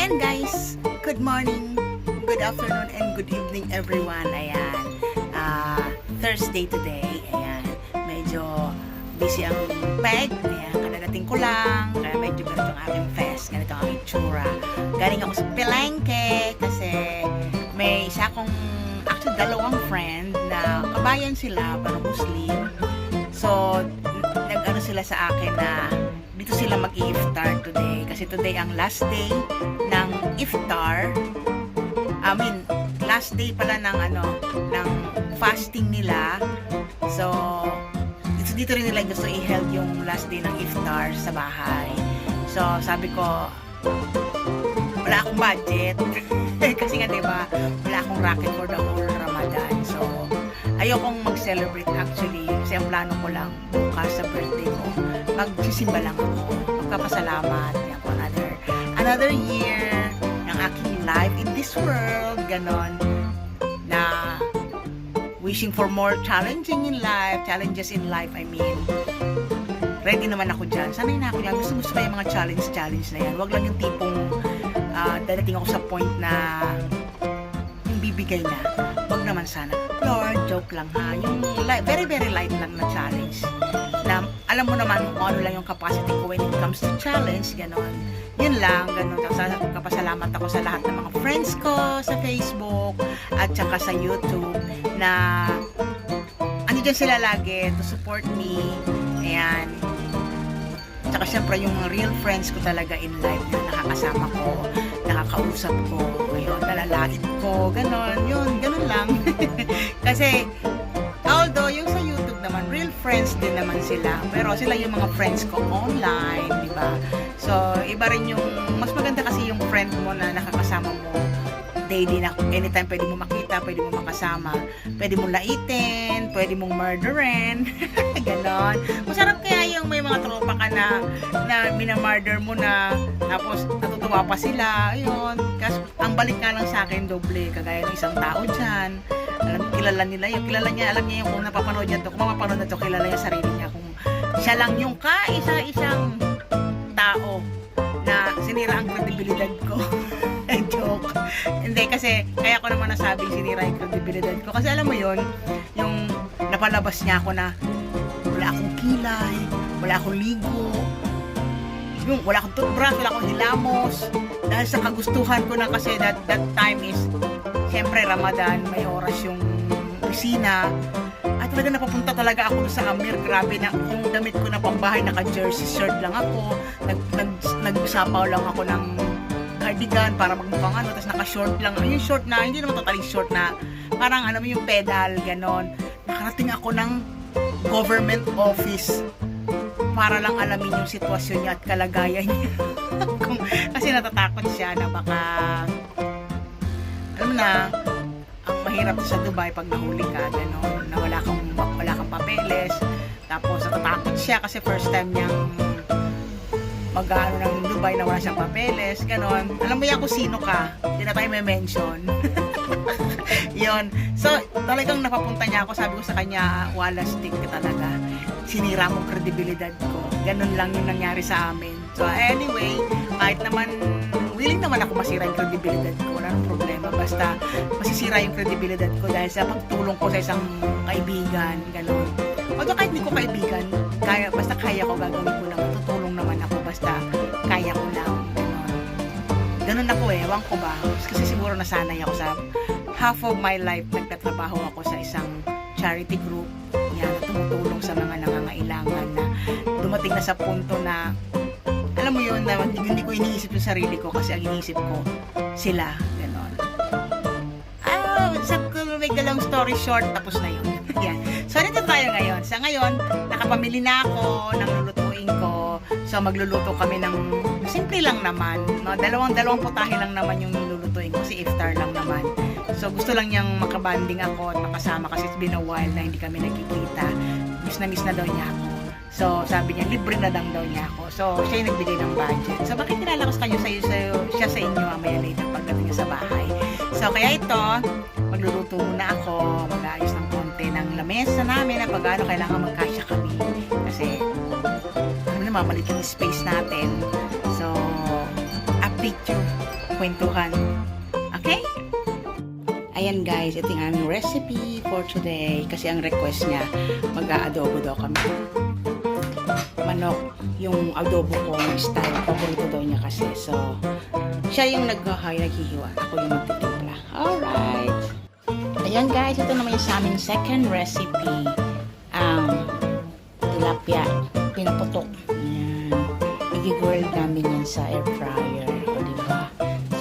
Ayan guys, good morning, good afternoon, and good evening everyone. Ayan, Thursday today. Ayan, medyo busy ang peg. Ayan, kadadating ko lang. Kaya medyo ganito ang aking fest, ganito ang aking tsura. Galing ako sa Palengke kasi may isa akong, actually dalawang friend na kabayan sila, pero Muslim. So, nag-ano sila sa akin na dito sila mag-iftar today kasi today ang last day ng iftar. Last day pala ng ng fasting nila. So dito rin nila gusto i-held yung last day ng iftar sa bahay. So sabi ko wala akong budget kasi nga diba wala akong racket for the whole Ramadan. So ayokong mag-celebrate actually kasi ang plano ko lang bukas sa birthday ko magsisimba lang ako, magpapasalamat yan po another year ng aking life in this world, ganon, na wishing for more challenges in life, I mean. Ready naman ako dyan, sanay na ako lang, gusto ko yung mga challenge na yan, wag lang yung tipong dadating ako sa point na yung bibigay na, wag naman sana, Lord, joke lang ha, yung very very light lang na challenge na alam mo naman kung ano lang yung capacity ko when it comes to challenge, ganon. Yun lang, ganon. Kapasalamat ako sa lahat ng mga friends ko sa Facebook at saka sa YouTube na andyan sila lagi to support me. Ayan. Tsaka syempre yung real friends ko talaga in life na nakakasama ko, nakakausap ko, ngayon, nalalait ko, ganon. Yun, ganon lang. Kasi although yung sa YouTube naman, real friends din naman sila. Pero sila yung mga friends ko online, di ba? So, iba rin yung, mas maganda kasi yung friend mo na nakakasama mo daily na anytime pwede mo makita, pwede mo makasama, pwede mong laitin, pwede mong murderin, ganon. Masarap kaya yung may mga tropa ka na minamurder mo na, tapos natutuwa pa sila, ayun. Kasi ang balik nga lang sa akin, doble, kagaya ng isang tao dyan. Kilala nila yun, alam niya yung kung napapanood niya to, kung mapapanood na to, kilala niya sarili niya, kung siya lang yung kaisa-isang tao na sinira ang kredibilidad ko. Joke. Hindi, kasi kaya ko naman nasabing sinira yung kredibilidad ko, kasi alam mo yun, yung napalabas niya ako na wala akong kilay, wala akong ligo, yung wala akong toothbrush, wala akong hilamos, dahil sa kagustuhan ko na, kasi that time is siyempre Ramadan, may oras yung opisina, at talaga napapunta talaga ako sa Amir. Grabe na yung damit ko na pambahay, naka-jersey shirt lang ako, nagsapaw lang ako ng cardigan para magmukhang tapos naka-short lang, yung short na, hindi naman totally short na, parang alam mo yung pedal, ganon. Nakarating ako ng government office para lang alamin yung sitwasyon niya at kalagayan niya. Kasi natatakot siya na baka alam mo na, ang mahirap sa Dubai pag nahuli ka, gano'n, na wala kang papeles, tapos natatakot siya kasi first time niyang mag-ano ng Dubai na wala siyang papeles, gano'n. Alam mo yan kung sino ka, hindi na tayo may mention. Yun. So, talagang napapunta niya ako, sabi ko sa kanya, wala stick ka talaga. Sinira mo kredibilidad ko. Ganun lang yung nangyari sa amin. So, anyway, kahit naman willing naman ako masira yung kredibilidad ko, wala nang problema, basta masisira yung kredibilidad ko dahil sa pagtulong ko sa isang kaibigan, gano'n. Although kahit hindi ko kaibigan, basta kaya ko, gagawin ko lang, tutulong naman ako, basta kaya ko lang, gano'n. Ganun ako ewan ko ba, kasi siguro nasanay ako sa half of my life, nagtatrabaho ako sa isang charity group, yan, tumutulong sa mga nangangailangan na dumating na sa punto na alam mo yun, na hindi ko iniisip yung sarili ko kasi ang iniisip ko sila, gano'n. Make the long story short, tapos na yun. Yan. So, nito tayo ngayon. Sa ngayon, nakapamili na ako ng lulutuin ko. So, magluluto kami ng simple lang naman. No? Dalawang putahe lang naman yung lulutuin ko kasi iftar lang naman. So, gusto lang niyang makabanding ako at makasama kasi it's been a while na hindi kami nagkikita. Miss na daw niya ako. So, sabi niya, libre na lang daw niya ako. So, siya yung nagbigay ng budget. So, bakit kinala ko sa kanya siya sa inyo mamaya later pagdating niya sa bahay. So, kaya ito, magluluto muna ako, mag-aayos ng konti ng lamesa namin na pag-ano, kailangan magkasya kami. Kasi, alam na, mamalit yung space natin. So, update you kwentuhan. Okay? Ayan guys, ito yung aming recipe for today. Kasi ang request niya, mag-aadobo daw kami. Manok, yung adobo ko style, paborito daw niya kasi. So, siya yung naghihiwa. Ako yung magtitimpla. Alright. Ayan guys, ito naman yung sa aming second recipe. Ang tilapia, pinaputok. Ayan. I-grill namin yan sa air fryer. O, diba?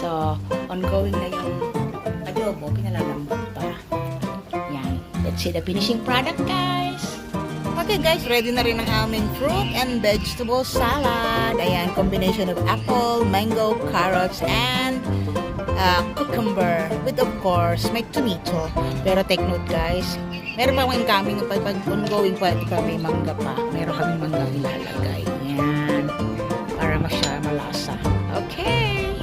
So, ongoing na yung adobo, pinalalambot pa. Yan. Let's see the finishing product, guys. Okay, guys. Ready na rin ang aming fruit and vegetable salad. Ayan, combination of apple, mango, carrots, and cucumber. With, of course, may tomato. Pero take note, guys. Meron pa akong incoming. Pag ongoing pa, may mangga pa. Meron kami mangga ilalagay. Ayan. Para malasa. Okay.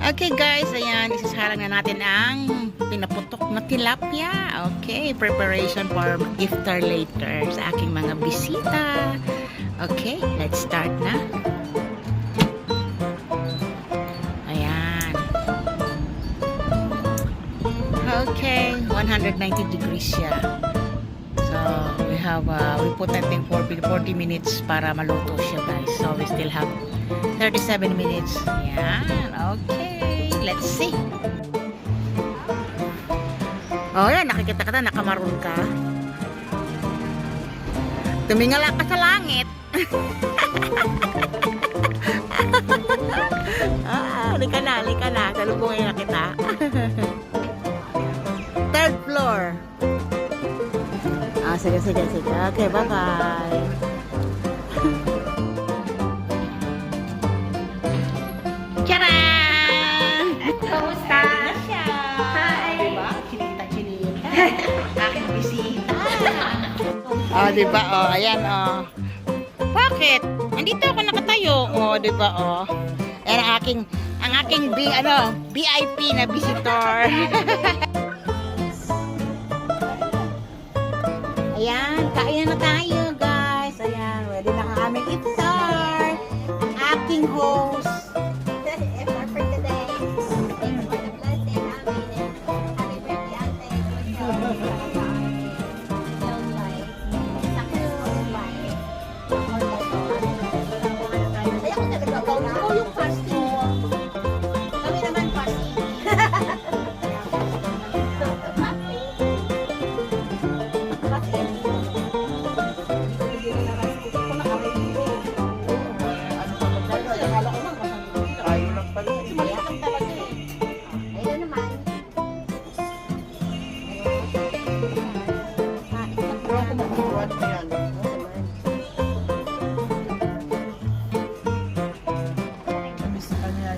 Okay guys, ayan, isasalang na natin ang pinaputok na tilapia. Okay, preparation for iftar later sa aking mga bisita. Okay, let's start na. Ayan. Okay, 190 degrees siya. So, we put I think 40 minutes para maluto siya guys. So, we still have 37 minutes. Ayan, okay. Let's see. Oh, yan. Nakikita ka na. Nakamaroon ka. Tumingala ka sa langit. Halika na. Salubungin na kita. Third floor. Sige. Okay, bye-bye. Charan! Kamusta? Hi! Diba? Chinita. Aking bisita. Diba? Ayan, Bakit? Andito ako nakatayo. Diba, Ayan ang aking VIP na visitor. Ayan, kain na tayo, guys. Ayan, ready na ang aming iftar. Ang aking host. For today. Blessing, amin. Happy birthday, ate. Long life. Successful life. Ayaw ko talaga. Ikaw yung fasting mo. Kami naman fasting.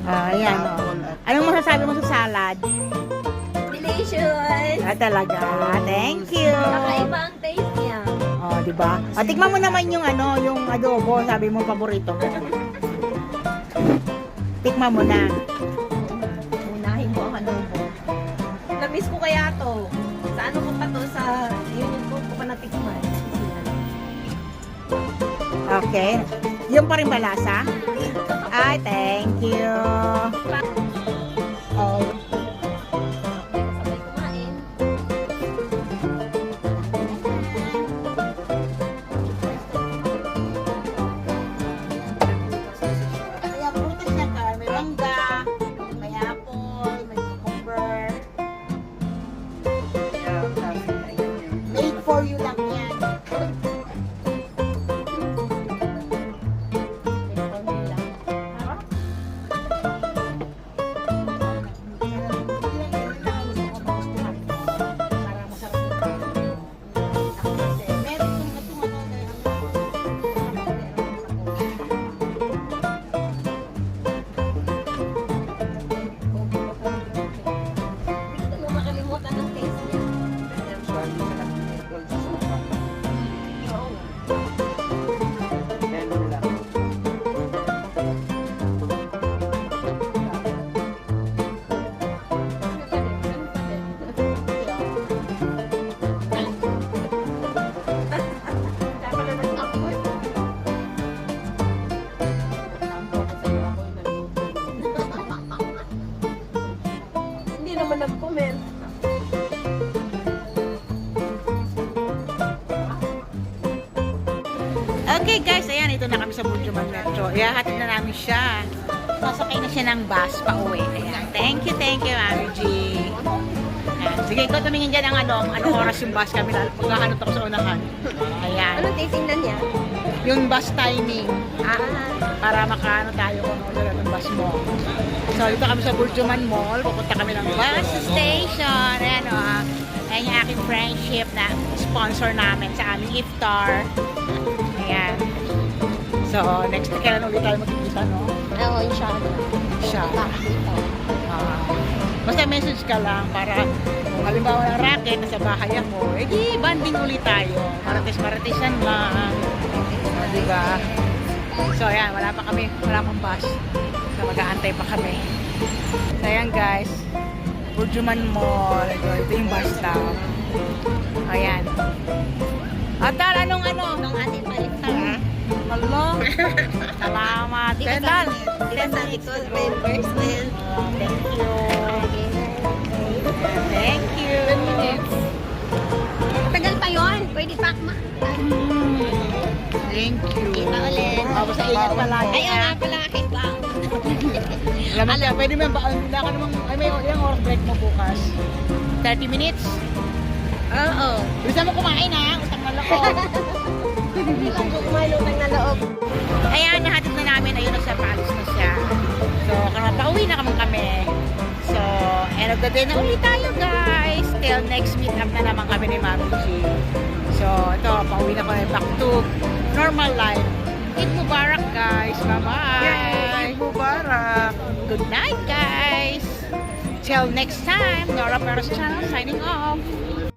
Ayan, Anong masasabi mo sa salad? Delicious! Talaga. Thank you. Kakaiba ang taste niya. Diba? Tikman mo naman yung yung adobo. Sabi mo, paborito mo. Tikman mo na. Unahin ko ang adobo. Namiss ko kaya to. Sa ano ko pa to? Sa unit ko pa natikman. Okay. Yung pa rin balasa? Ay, thank you. Oh. Sabay kumain. Kaya prutas niya ka. May mangga, may apple, may cucumber. Made for you lang yan. naman nag-comment. Okay guys, ayan, ito na kami sa Burjuman Metro. Ihahatid na namin siya. Sasakay na siya ng bus pa uwi. Ayan. Thank you, Mami G. Ayan. Sige, ikaw tumingin dyan ang anong oras yung bus kami. Maghahanap ako sa unahan. Ayan. Anong titingnan niya? Yung bus timing. Ah, Para makaano tayo kung ano ng bus mo. So, dito kami sa Burjuman Mall. Pupunta kami ng bus station. Ayan o. Ayan yung aking friendship na sponsor namin sa aming iftar. Ayan. So, next week kailan ulit tayo magkikita, no? oo, inshallah. Inshallah. Basta message ka lang para kung halimbawa ng racket nasa bahay ako, di banding ulit tayo. Marites-maritisan lang. Diba? So, ayan, wala pang bus. So, mag-aantay pa kami. So, ayan guys. Burjuman Mall. Ito yung bus stop. Ayan. Atal, anong? Nung ating palikta. Hello? Salamat. Di ba sabi ko, members na yan. Thank you. Thank you. 10 minutes. Tagal pa yun. Pwede pa akma. Thank you. Kita ulit. Basta ingat palagi. Ayaw nga pala akin ba? Alam mo, pwede mo ba? Hindi ako namang, ay may ilang oras break mo bukas. 30 minutes? Oo. Bisa mo kumain ha? Utang na lako. Hindi lang po kumalutang na loob. Ayan, nahatid na namin. Ayun na siya, paalis na siya. So, pauwi na kami. So, end of the day na ulit tayo guys. Till next meet up na naman kami ni Mami G. So, ito, pauwi na kami back to normal life. Eid Mubarak guys. Bye-bye. Eid Mubarak. Good night guys. Till next time, Nora Perez Channel signing off.